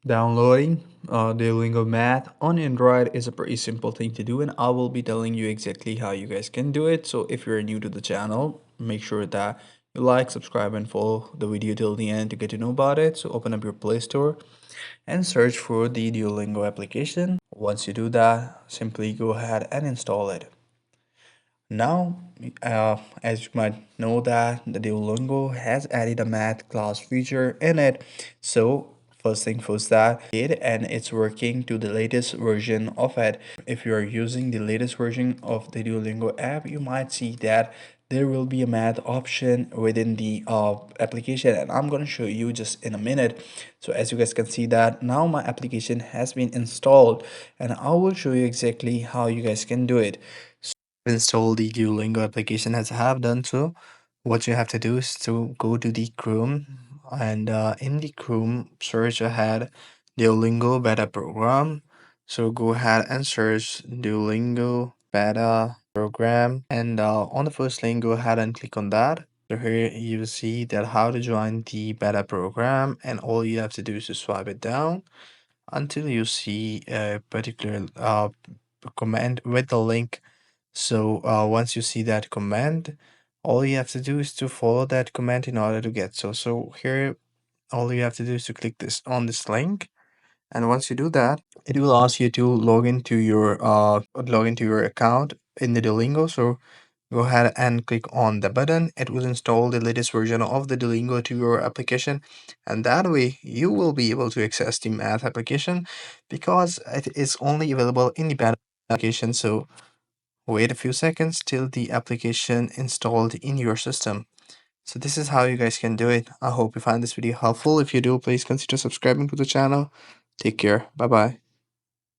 Downloading Duolingo Math on Android is a pretty simple thing to do, and I will be telling you exactly how you guys can do it. So if you're new to the channel, make sure that you like, subscribe, and follow the video till the end to get to know about it. So open up your Play Store and search for the Duolingo application. Once you do that, simply go ahead and install it. Now, as you might know that the Duolingo has added a math class feature in it. So first thing first that it and it's working to the latest version of it. If you are using the latest version of the Duolingo app, you might see that there will be a math option within the application, and I'm going to show you just in a minute. So as you guys can see that now my application has been installed, and I will show you exactly how you guys can do it. Install the Duolingo application as I have done so. What you have to do is to go to the Chrome, and in the Chrome search ahead Duolingo beta program. So go ahead and search Duolingo beta program, and on the first link go ahead and click on that. So here you see that how to join the beta program, and all you have to do is to swipe it down until you see a particular command with the link. So once you see that command, all you have to do is to follow that command in order to get so here all you have to do is to click this on this link, and once you do that, it will ask you to log into your account in the Duolingo. So go ahead and click on the button. It will install the latest version of the Duolingo to your application, and that way you will be able to access the math application because it is only available in the beta application. So wait a few seconds till the application installed in your system. So this is how you guys can do it. I hope you find this video helpful. If you do, please consider subscribing to the channel. Take care. Bye bye.